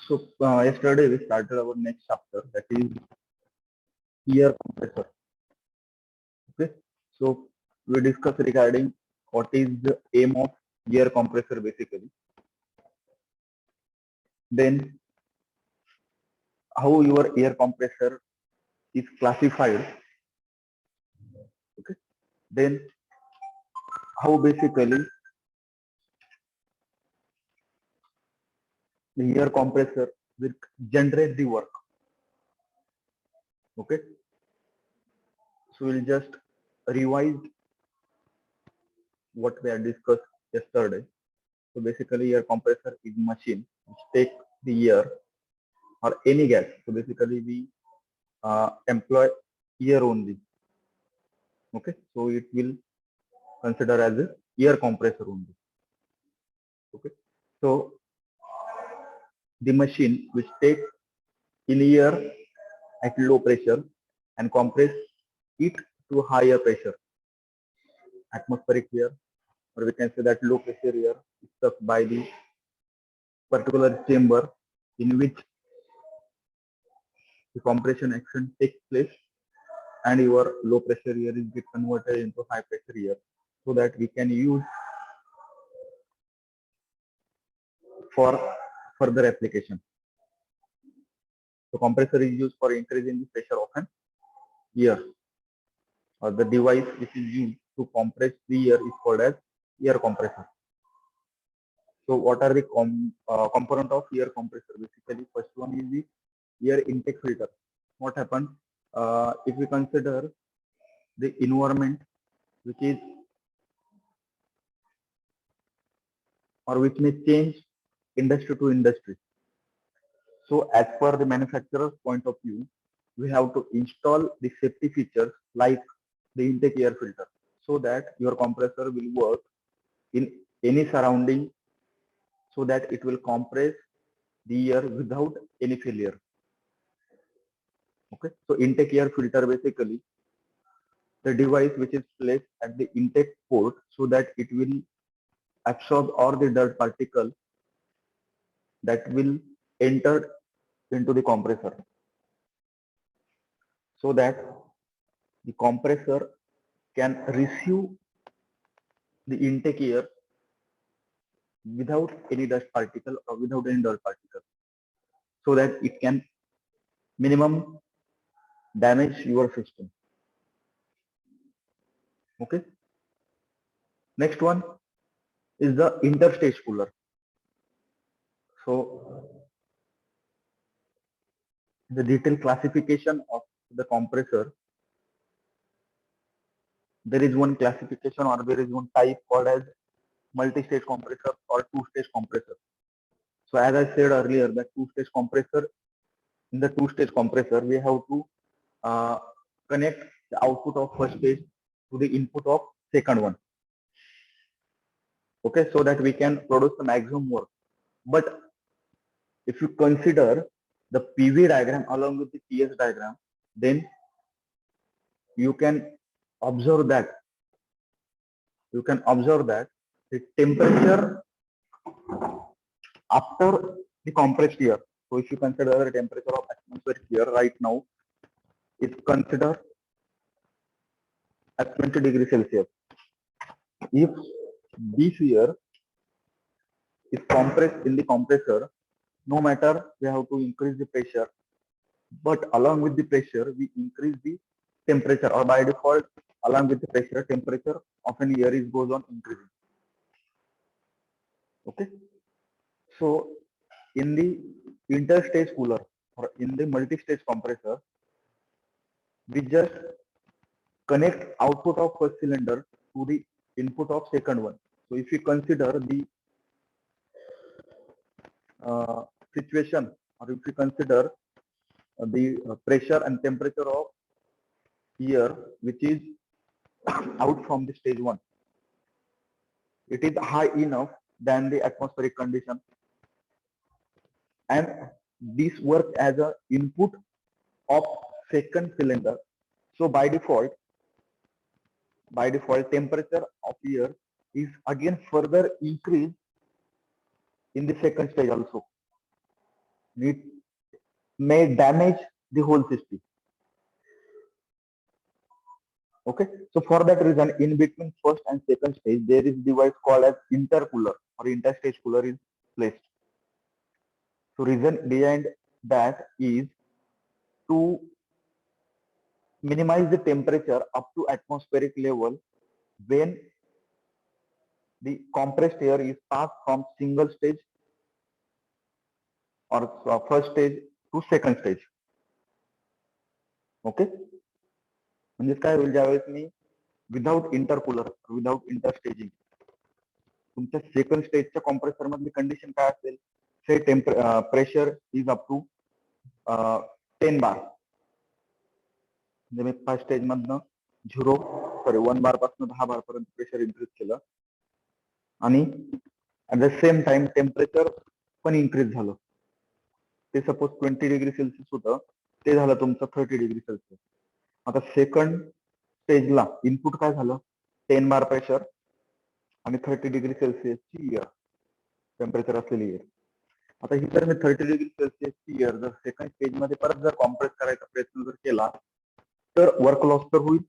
So yesterday we started our next chapter, that is air compressor. Okay. So we discussed regarding what is the aim of air compressor basically. Then how your air compressor is classified. Okay. Then how basically the air compressor will generate the work. Okay. So we'll just revise what we had discussed yesterday. So basically air compressor is machine which take the air or any gas. So basically we employ air only. Okay. So it will consider as a air compressor only. Okay. So the machine which take in air at low pressure and compress it to higher pressure, atmospheric air, or we can say that low pressure air is stuck by the particular chamber in which the compression action takes place, and your low pressure air is get converted into high pressure air, so that we can use for further application. So compressor is used for increasing the pressure of an air, or the device which is used to compress the air is called as air compressor. So what are the component of air compressor? Basically, first one is the air intake filter. What happens if we consider the environment which is or which may change industry to industry. So as per the manufacturer's point of view, we have to install the safety features like the intake air filter, so that your compressor will work in any surrounding, so that it will compress the air without any failure. Okay. So intake air filter basically the device which is placed at the intake port, so that it will absorb all the dirt particle that will enter into the compressor, so that the compressor can receive the intake air without any dust particle or without any dirt particle, so that it can minimum damage your system. Okay. Next one is the interstage cooler. So the detailed classification of the compressor, there is one classification or there is one type called as multi-stage compressor or two-stage compressor. So as I said earlier, that two-stage compressor, in the two-stage compressor, we have to connect the output of first stage to the input of second one. Okay, so that we can produce the maximum work. But if you consider the PV diagram along with the TS diagram, then you can observe that the temperature after the compressed air. So if you consider the temperature of atmospheric air right now is considered at 20 degrees Celsius. If this air is compressed in the compressor, no matter we have to increase the pressure, but along with the pressure, we increase the temperature, or by default, along with the pressure, temperature of an air is goes on increasing. Okay. So in the interstage cooler or in the multi-stage compressor, we just connect output of first cylinder to the input of second one. So if you consider the situation, or if you consider the pressure and temperature of air which is out from the stage one, it is high enough than the atmospheric condition, and this work as a input of second cylinder. So by default temperature of air is again further increased in the second stage also. it may damage the whole system. Okay, so for that reason, in between first and second stage, there is device called as intercooler or interstage cooler is placed. So reason behind that is to minimize the temperature up to atmospheric level when the compressed air is passed from single stage or first stage to second stage. Okay, म्हणजे काय होईल ज्यावेळेस me without intercooler without इंटरस्टेजिंग तुमच्या second स्टेजच्या compressor मधली condition काय असेल, से pressure is up to 10 बार, म्हणजे मी फर्स्ट स्टेज मधनं 1 बार पासून 10 बार पर्यंत प्रेशर इन्क्रीज केलं आणि at the same time temperature पण इन्क्रीज झालं. ते सपोज 20 डिग्री सेल्सिअस होतं, ते झालं तुमचं 30 डिग्री सेल्सिअस. आता सेकंड स्टेजला इनपुट काय झालं, 10 बार प्रेशर आणि 30 डिग्री सेल्सिअसची एअर टेम्परेचर असलेली एअर. आता ही जर मी 30 डिग्री सेल्सिअसची एअर जर सेकंड स्टेज मध्ये परत जर कॉम्प्रेस करायचा प्रयत्न जर केला तर वर्क लॉस तर होईल.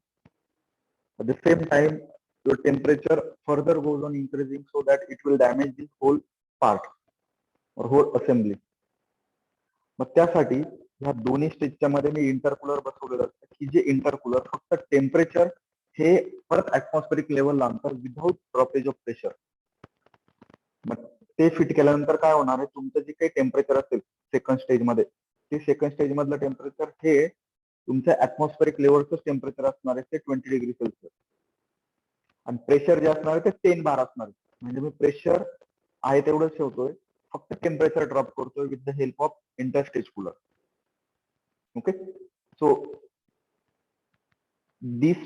At the same time, your temperature further goes on increasing so that it will damage this whole part or whole assembly. मग त्यासाठी ह्या दोन्ही स्टेजच्या मध्ये मी इंटरकूलर बसवलेलं असतं की जे इंटरकूलर फक्त टेम्परेचर हे परत ऍटमॉस्फेरिक लेवलला आणतात विदाउट ड्रॉपेज ऑफ प्रेशर. मग ते फिट केल्यानंतर काय होणार आहे, तुमचं जे काही टेम्परेचर असेल सेकंड स्टेज मध्ये, ते सेकंड स्टेज मधलं टेम्परेचर हे तुमच्या ऍटमॉस्फेरिक लेवलचं टेम्परेचर असणार आहे ते 20 डिग्री सेल्सिअस आणि प्रेशर जे असणार आहे ते 10 बार असणार आहे. म्हणजे मी प्रेशर आहे तेवढंच ठेवतोय, फक्त टेम्परेचर ड्रॉप करतोय with the help of interstage cooler. Okay, so this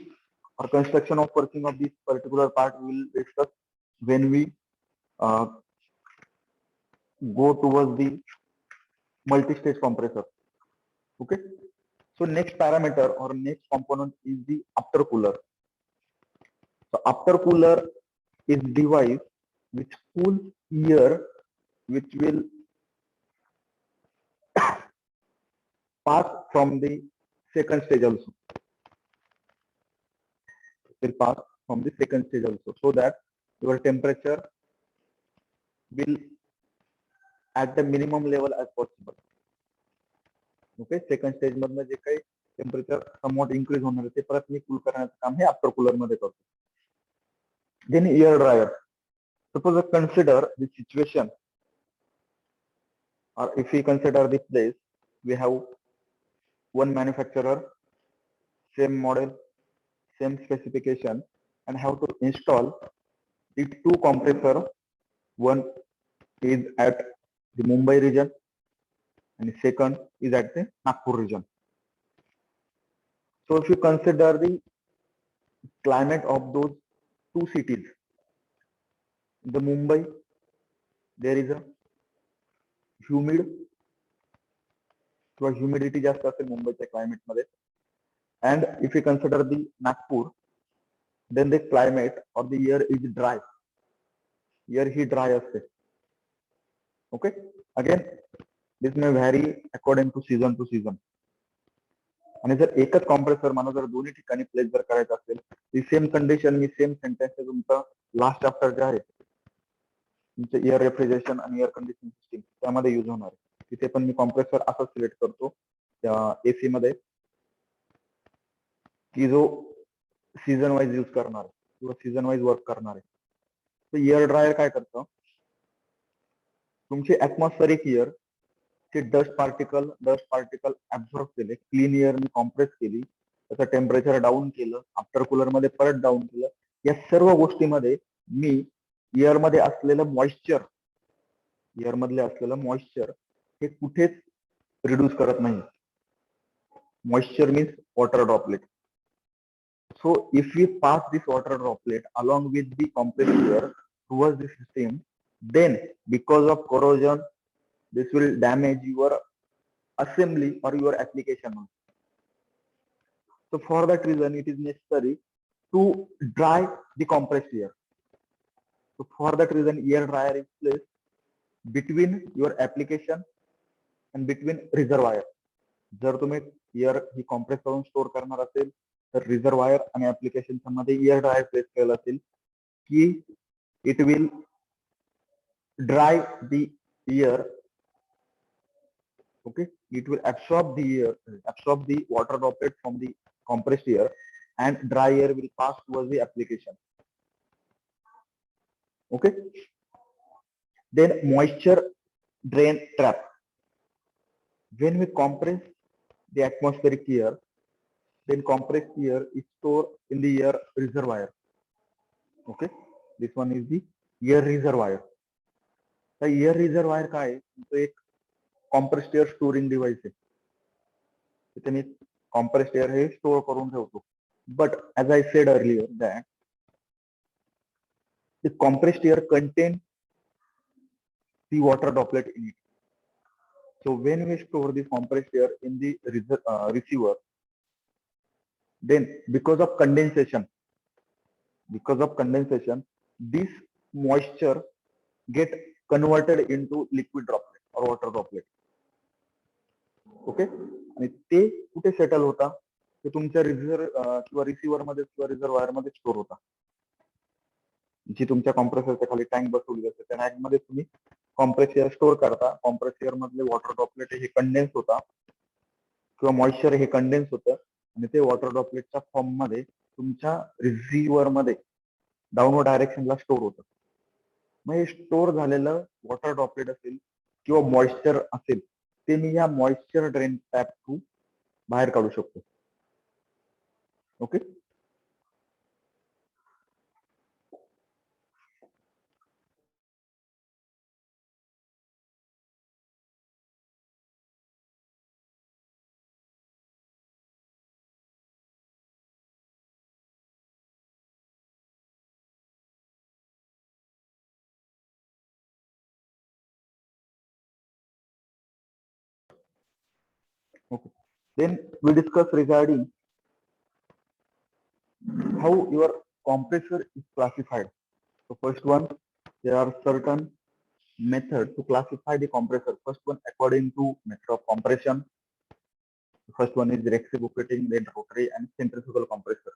or construction of working of this particular part we will discuss when we go towards the multi-stage compressor. Okay, so next parameter or next component is the after cooler. So after cooler is device which cools air which will pass from the second stage also. Will pass from the second stage also, so that your temperature will at the minimum level as possible. Okay, second stage मधनं जे काही temperature somewhat increase होणार आहे ते परत मी cool करण्याचं काम हे after cooler मध्ये करतो. Then air dryer. Suppose consider the situation, or if we consider the place, we have one manufacturer, same model, same specification, and have to install the two compressor. One is at the Mumbai region and the second is at the Nagpur region. So if you consider the climate of those two cities, the Mumbai, there is a humid किंवा humidity जास्त असेल मुंबईच्या climate मध्ये. And if you consider the Nagpur, then the climate of the air is dry. Air ही dry असते. Okay, again this may vary according to season to season. आणि जर एकच कॉम्प्रेसर मला जर दोन्ही ठिकाणी प्लेस जर करायचं असेल, ती सेम कंडिशन मी सेम सेंटेन्स तुमचं लास्ट चॅप्टर जे आहे तुमचं एअर रेफ्रिजरेशन आणि एअर कंडिशनिंग सिस्टीम त्यामध्ये युज होणार आहे. तिथे पण मी कॉम्प्रेसर असं सिलेक्ट करतो त्या एसी मध्ये की जो सीझन वाईज यूज करणार किंवा सीझन वाईज वर्क करणार आहे. तर एअर ड्रायर काय करतं, तुमची ऍटमॉस्फेरिक एअर चे डस्ट पार्टिकल ऍब्झॉर्ब केले, क्लीन एअर मी कॉम्प्रेस केली, त्याचं टेम्परेचर डाऊन केलं, आफ्टर कूलर मध्ये परत डाऊन केलं. या सर्व गोष्टीमध्ये मी एअर मध्ये असलेलं मॉइश्चर, एअर मधले असलेलं मॉइश्चर हे कुठेच रिड्यूस करत नाही. Moisture means water droplet. So if we pass this water droplet along with the compressed air towards the system, then because of corrosion, this will damage your assembly or your application. So for that reason, it is necessary to dry the compressed air. So for that reason, air dryer is placed between your application and between reservoir. जर तुम्ही air ही compress करून store करणार असेल तर reservoir आणि application मध्ये air dryer place केलं असेल की it will dry the air. Okay, it will absorb the air, absorb the water droplet from the compressed air, and dry air will pass towards the application. Okay, then moisture drain trap. When we compress the atmospheric air, then compressed air is stored in the air reservoir. Okay, this one is the air reservoir. The air reservoir काय आहे? तो एक compressed air storing device आहे. तिथे मी compressed air हे store करून ठेवतो. But as I said earlier that the compressed air contains the water droplet in it. So when we store the compressed air in the receiver, then because of condensation, this moisture get converted into liquid droplet or water droplet. Okay, आणि ते कुठे settle होता? ते तुमच्या किंवा receiver मध्ये किंवा reservoir मध्ये स्टोर होता. जी तुमच्या कॉम्प्रेसरच्या खाली टँक बसवली असते त्या टँक मध्ये तुम्ही कॉम्प्रेस एअर स्टोअर करता. कॉम्प्रेस एअर मधले वॉटर ड्रॉपलेट हे कंडेन्स होता किंवा मॉइश्चर हे कंडेन्स होतं आणि ते वॉटर ड्रॉपलेटच्या फॉर्म मध्ये तुमच्या रिसिव्हर मध्ये डाऊनवर्ड डायरेक्शनला स्टोर होतं. मग हे स्टोर झालेलं वॉटर ड्रॉपलेट असेल किंवा मॉइश्चर असेल ते मी या मॉइश्चर ड्रेन टॅप थ्रू बाहेर काढू शकतो. Okay, okay. Then we discuss regarding how your compressor is classified. So first one, there are certain methods to classify the compressor. First one, according to method of compression. The first one is reciprocating, then rotary and centrifugal compressor.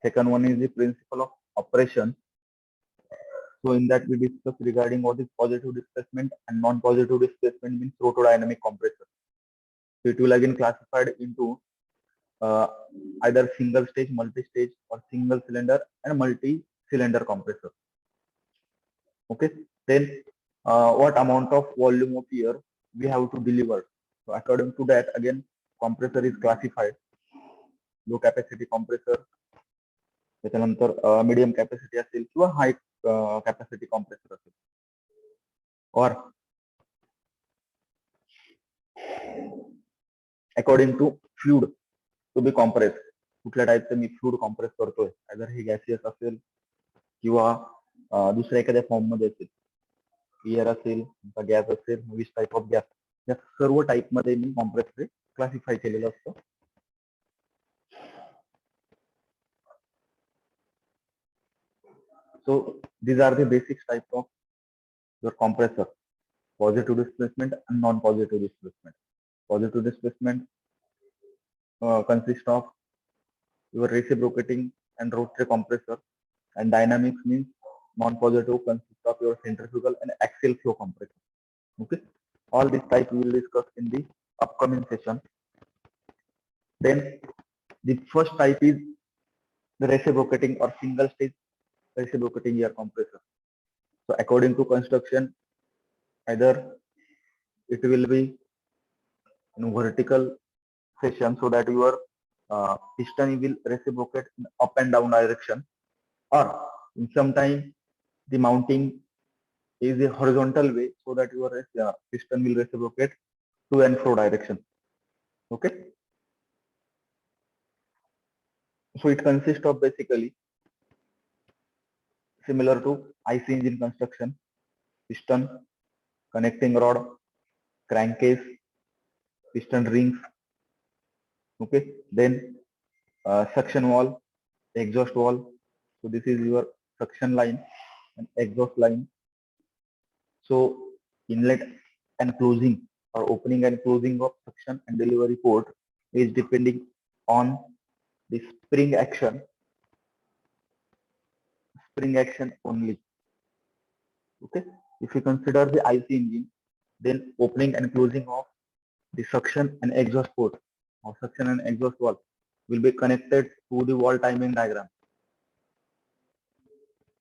Second one is the principle of operation. So in that we discuss regarding what is positive displacement and non-positive displacement means rotodynamic compressor. So it will again classified into either single stage, multi-stage, or single cylinder and multi-cylinder compressor. Okay, then what amount of volume of air we have to deliver. So according to that, again, compressor is classified. Low capacity compressor, त्याच्यानंतर medium capacity असेल किंवा high capacity compressor असेल. Or according to fluid to be compressed. कुठल्या टाईपचं मी fluid compress करतोय, either हे gaseous असेल किंवा दुसऱ्या एखाद्या फॉर्म मध्ये असेल, एअर असेल, गॅस असेल, विच टाईप ऑफ गॅस, या सर्व टाईप मध्ये मी कॉम्प्रेसर क्लासिफाय केलेलं असतं. So these are the basic types of your compressor: positive displacement and non-positive displacement. Positive displacement consists of your reciprocating and rotary compressor, and dynamics means non-positive consists of your centrifugal and axial flow compressor. Okay, all these types we will discuss in the upcoming session. Then the first type is the reciprocating or single stage reciprocating air compressor. So according to construction, either it will be in vertical section so that your piston will reciprocate in up and down direction, or in some time the mounting is a horizontal way so that your piston will reciprocate to and fro direction. Okay, so it consists of basically similar to IC engine construction: piston, connecting rod, crankcase, piston rings. Okay, then suction valve, exhaust valve. So this is your suction line and exhaust line. So inlet and closing or opening and closing of suction and delivery port is depending on the spring action only. Okay. If you consider the IC engine, then opening and closing of the suction and exhaust port or suction and exhaust valve will be connected to the valve timing diagram.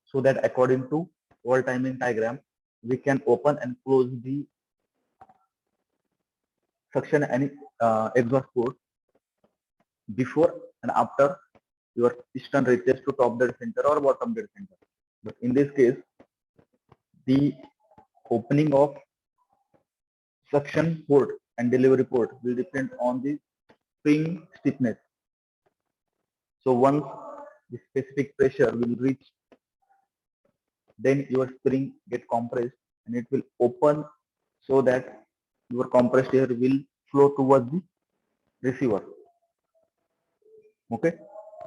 So that according to valve timing diagram, we can open and close the suction and exhaust port before and after your piston reaches to top dead center or bottom dead center. But in this case, the opening of suction port and delivery port will depend on the spring stiffness. So once the specific pressure will reach, then your spring get compressed and it will open so that your compressed air will flow towards the receiver. Okay.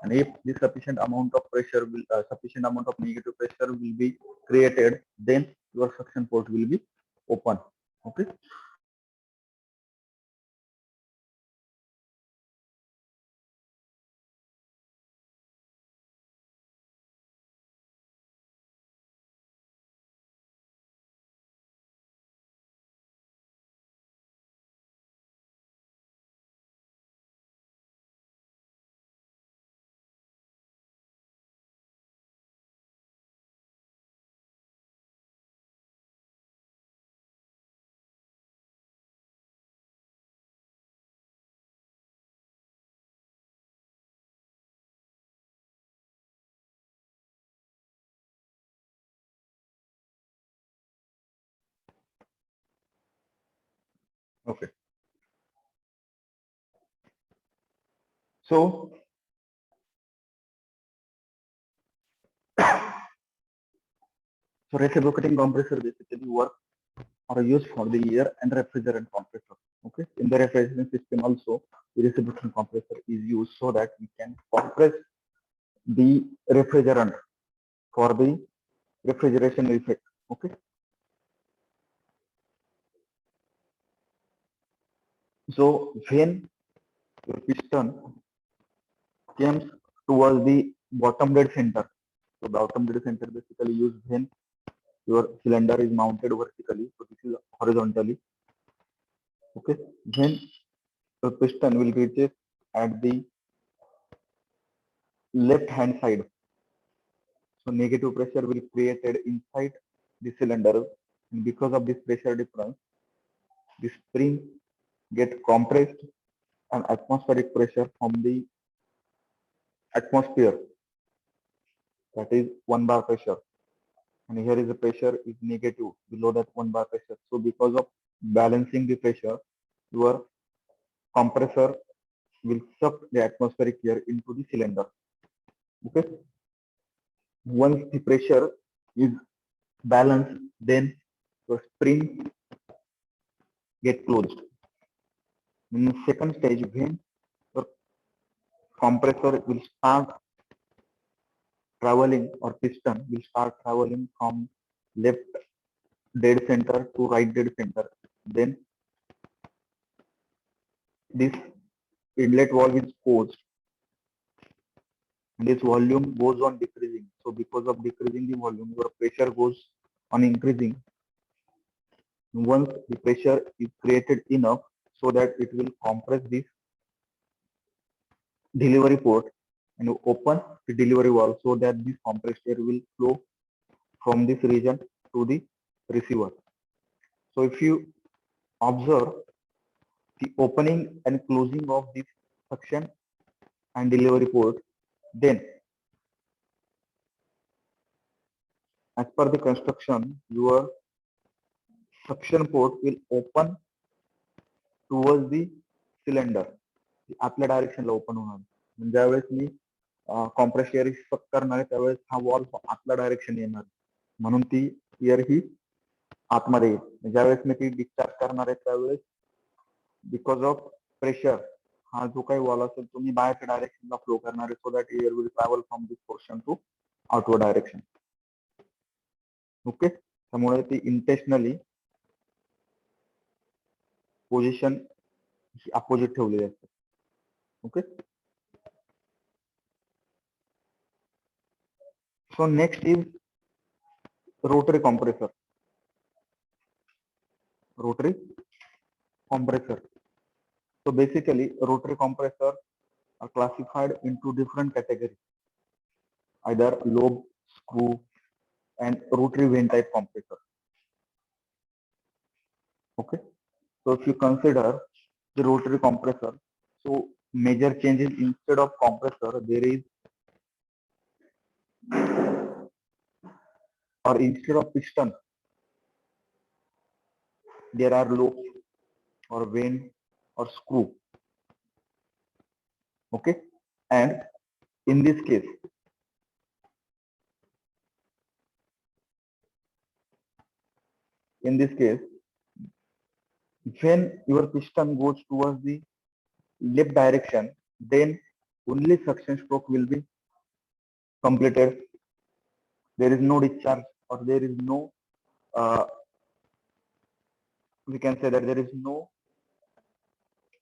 And if the sufficient amount of pressure will sufficient amount of negative pressure will be created, then your suction port will be open. Okay. Okay. So reciprocating compressor basically work or used for the air and refrigerant compressor. Okay. In the refrigerant system also, the reciprocating compressor is used so that we can compress the refrigerant for the refrigeration effect. Okay. So when your piston comes towards the bottom dead center, so bottom dead center basically used when your cylinder is mounted vertically, so this is horizontally. Okay. When the piston will reach it at the left hand side, so negative pressure will be created inside the cylinder, and because of this pressure difference, the spring get compressed and atmospheric pressure from the atmosphere, that is 1 bar pressure, and here is the pressure is negative below that 1 bar pressure. So because of balancing the pressure, your compressor will suck the atmospheric air into the cylinder. Okay. Once the pressure is balanced, then your spring get closed. In the second stage, when your compressor will start traveling or piston will start traveling from left dead center to right dead center, then this inlet valve is closed and this volume goes on decreasing. So because of decreasing the volume, your pressure goes on increasing. Once the pressure is created enough so that it will compress this delivery port and you open the delivery valve so that this compressed air will flow from this region to the receiver. So if you observe the opening and closing of this suction and delivery port, then as per the construction, your suction port will open towards the cylinder. आपल्या डायरेक्शनला open होणार. ज्यावेळेस मी compress air सक करणार आहे त्यावेळेस हा valve आतल्या direction येणार, म्हणून ती एअर ही आतमध्ये येईल. ज्यावेळेस मी ती डिस्चार्ज करणार आहे त्यावेळेस बिकॉज ऑफ प्रेशर हा जो काही वॉल असेल तो मी बाहेरच्या डायरेक्शनला फ्लो करणार आहे, so that air will travel from this portion to outward direction. Okay. त्यामुळे ती इंटेन्शनली पोझिशन ही अपोजिट ठेवलेली असते. Okay. So next is rotary compressor. Rotary compressor. So basically, rotary compressor are classified into different categories, either lobe, screw, and rotary vane type compressor. Okay. So if you consider the rotary compressor, so major changes, instead of compressor, there is, or instead of piston, there are lobes or vane or screw. Okay. And in this case, when your piston goes towards the left direction, then only suction stroke will be completed. There is no discharge, or there is no, we can say that there is no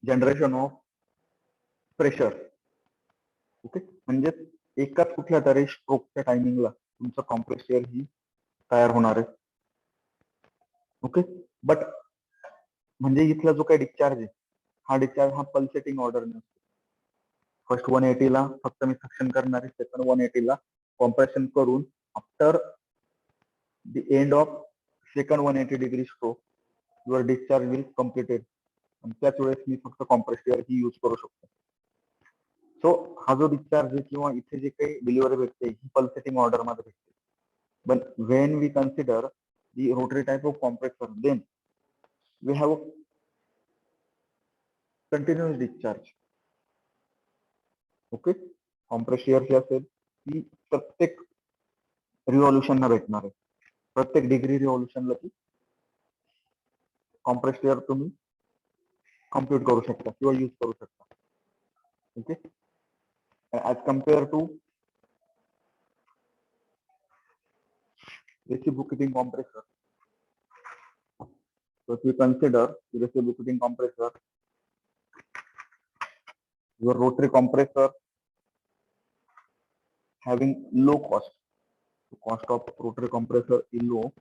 generation of pressure. Okay. म्हणजे एकाच कुठल्या तरी स्ट्रोकच्या टायमिंगला तुमचं compress air ही तयार होणार आहे. Okay. But म्हणजे इथला जो काही डिस्चार्ज आहे, हा डिस्चार्ज हा पल्सेटिंग ऑर्डर नसतो. फर्स्ट 180 ला फक्त मी सक्शन करणार आहे, सेकंड 180 ला कॉम्प्रेशन करून after the end of second 180 degree stroke your discharge will completed. आणि त्याच वेळेस मी फक्त कॉम्प्रेस एअर ही यूज करू शकतो. सो हा जो डिस्चार्ज आहे किंवा इथे जे काही डिलिव्हरी भेटते ही पल्सेटिंग ऑर्डर मध्ये भेटते. But when we consider the rotary type of compressor, then we have continuous discharge. Okay. Compress air जी असेल ती प्रत्येक रिव्हॉल्युशनला भेटणार आहे. प्रत्येक डिग्री रिव्हॉल्युशनला ती कॉम्प्रेस एअर तुम्ही कम्प्लीट करू शकता किंवा यूज करू शकता. Okay. As compare to reciprocating compressor. So if you consider the reciprocating compressor, your rotary compressor having low cost. The cost of rotary compressor is low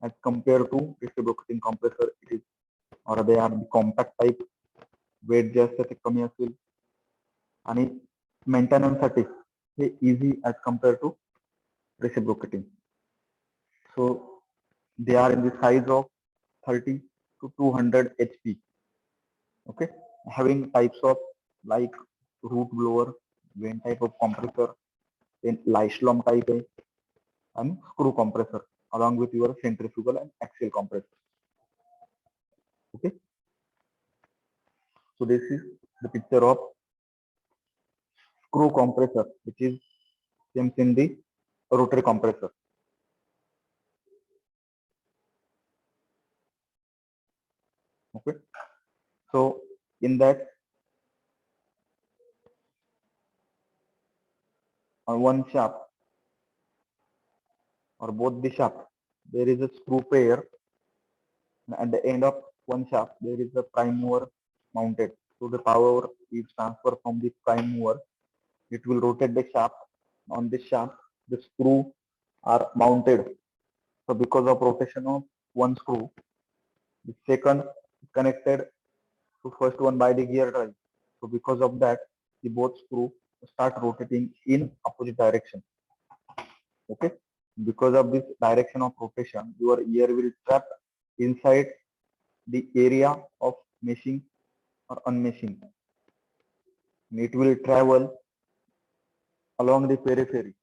as compared to reciprocating compressor. It is, or they are compact type, weight जास्त ते कमी असेल आणि maintenance साठी हे easy as compared to reciprocating. So they are in the size of 30 to 200 HP. Okay. Having types of like root blower, vane type of compressor, then Lysholm type and screw compressor along with your centrifugal and axial compressor. Okay. So this is the picture of screw compressor, which is same in the rotary compressor. Okay. So in that, on one shaft or both the shaft, there is a screw pair. At the end of one shaft, there is a prime mover mounted. So the power is transferred from the prime mover. It will rotate the shaft. On this shaft, the screw are mounted. So because of rotation of one screw, the second is connected to first one by the gear drive. So because of that, the both screw start rotating in opposite direction. Okay. Because of this direction of rotation, your ear will trap inside the area of meshing or unmeshing. It will travel along the periphery.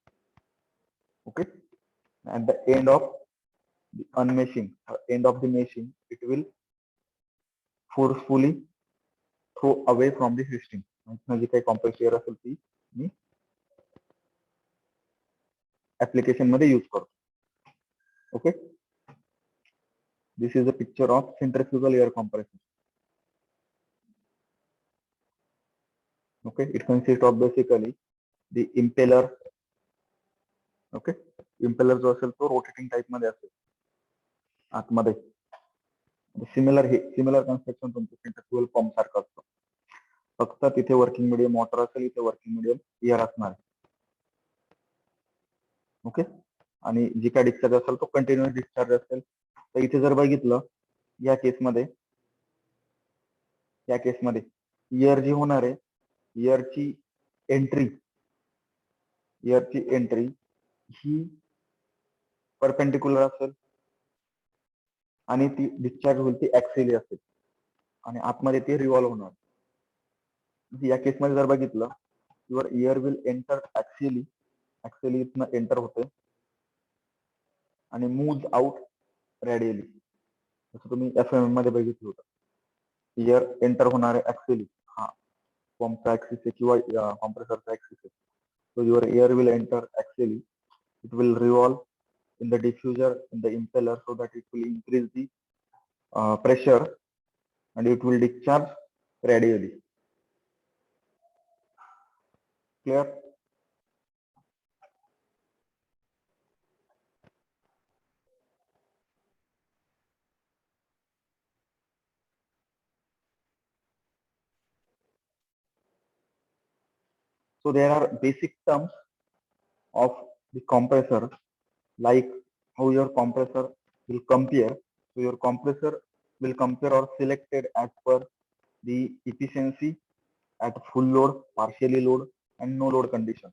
Okay. At the end of the unmeshing or end of the meshing, it will forcefully throw away from the system. जी काही compress air असेल ती मी application मध्ये use करतो. Okay. This is a picture of centrifugal air compressor. Okay. It consists of basically the impeller. Okay. Impeller जो असेल तो rotating type मध्ये असेल आतमध्ये. सिमिलर कन्स्ट्रक्शन तुमचं सेंट्रिफ्युगल पंप सारखं असतं. फक्त तिथे वर्किंग मीडियम वॉटर असेल, इथे वर्किंग मीडियम एअर असणार आहे. ओके. आणि जी काय डिस्चार्ज असेल तो कंटिन्युअस डिस्चार्ज असेल. तर इथे जर बघितलं या केसमध्ये इयर जी होणार आहे, इयरची एंट्री ही परपेंडिक्युलर असेल आणि ती डिस्चार्ज होईल ती ऍक्सिली असेल आणि आतमध्ये ती रिव्हॉल्व होणार. या केसमध्ये जर बघितलं, युअर इयर विल एंटर ऍक्सिली इथनं एंटर होते आणि मूव्ह आउट रेडियली. जसं तुम्ही एफएम मध्ये बघितलं होतं, इयर एंटर होणार आहे ऍक्सिली, हा पंपचा ऍक्सिस आहे किंवा कॉम्प्रेसरचा ऍक्सिस आहे. So your air will enter axially, it will revolve in the diffuser, in the impeller, so that it will increase the pressure and it will discharge radially. Clear? So there are basic terms of the compressor, like how your compressor will compare. So your compressor will compare or selected as per the efficiency at full load, partially load and no load condition.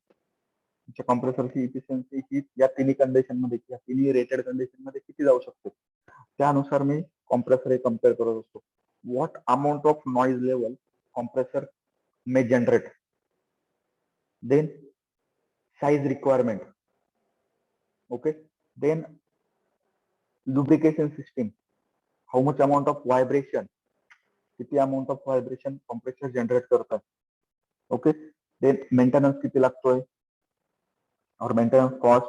कॉम्प्रेसरची efficiency ही या तिन्ही condition मध्ये किंवा तिन्ही rated condition मध्ये किती जाऊ शकते त्यानुसार मी कॉम्प्रेसर हे कम्पेअर करत असतो. What amount of noise level compressor may generate, then size requirement, okay, then lubrication system, how much amount of vibration, किती amount of vibration compressor generate करतात, okay, then maintenance किती लागतोय or maintenance cost,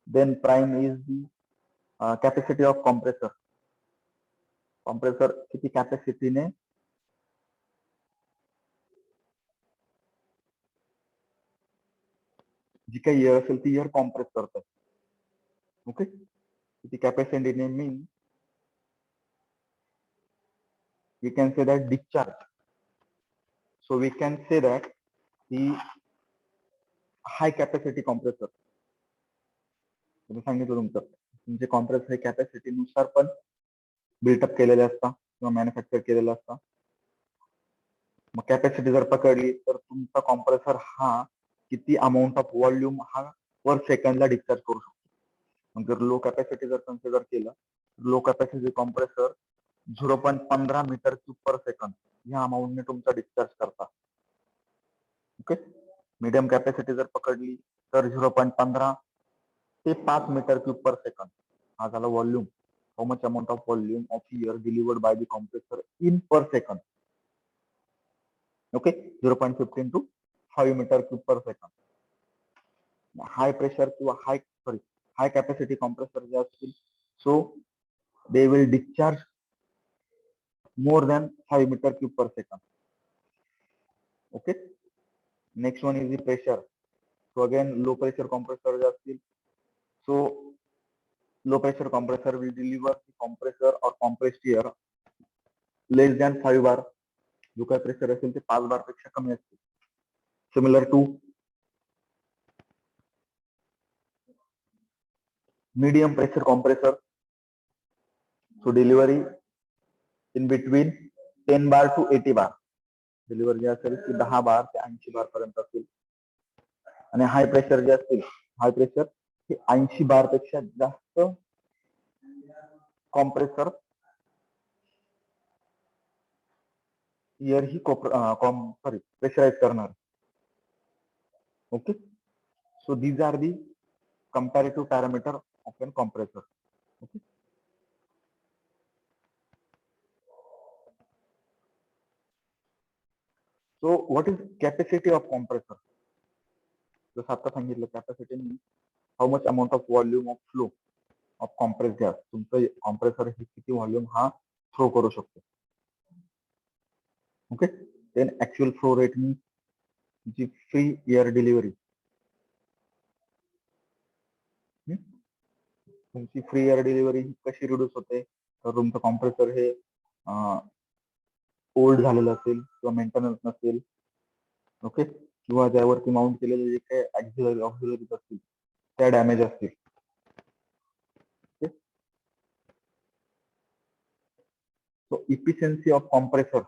then prime is the capacity of compressor किती capacity ने जी काही air असेल ती air compress करतात. ओके, किती कॅपॅसिटी ने mean we can say that discharge. So we can say that the high capacity compressor, तुम्ही सांगितलं तुमचे कॉम्प्रेसर हे कॅपॅसिटी नुसार पण बिल्टअप केलेले असतात किंवा मॅन्युफॅक्चर केलेले असतात. मग कॅपॅसिटी जर पकडली तर तुमचा कॉम्प्रेसर हा किती अमाऊंट ऑफ व्हॉल्यूम हा पर सेकंडला डिस्चार्ज करू शकतो. मग जर लो कॅपॅसिटी जर कन्सिडर केलं, लो capacity compressor 0.15 metre cube per second या अमाऊंटने तुमचा डिस्चार्ज करता. ओके, मीडियम कॅपॅसिटी जर पकडली तर 0.15 ते 5 मीटर क्यूब पर सेकंड हा झाला volume. How much amount of volume of air delivered by the compressor in per second. Okay, 0.15 to 5 metre cube per second. High pressure किंवा high capacity compressor जे असतील, so they will discharge more than 5 meter cube per second. Okay, next one is the pressure. So again, low pressure compressor असतील, so low pressure compressor will deliver the compressor or compressed air less than 5 bar. जो काय pressure असेल ते 5 बार पेक्षा कमी असते. Similar to medium pressure compressor, so delivery in between 10 bar to 80 bar. Delivery जे असेल ती 10 बार ते 80 बार पर्यंत असेल. आणि हाय प्रेशर जे असतील, हाय प्रेशर हे 80 बार पेक्षा जास्त कॉम्प्रेसर एअर ही प्रेशराइज करणार. Okay, so these are the comparative parameter of a compressor. Okay. So what is capacity of compressor? जसं आता सांगितलं capacity means how much amount of volume of flow of compress gas. तुमचं compressor हे किती volume हा flow करू शकतो. Okay, then actual flow rate means जी फ्री एअर डिलिव्हरी, तुमची फ्री एअर डिलिव्हरी कशी रिड्यूस होते तर तुमचं कॉम्प्रेसर हे ओल्ड झालेलं असेल किंवा मेंटेनन्स नसेल, ओके, किंवा त्यावरती माउंट केलेले जे काही ऑक्झिलरीज असतील त्या डॅमेज असतील. So efficiency of compressor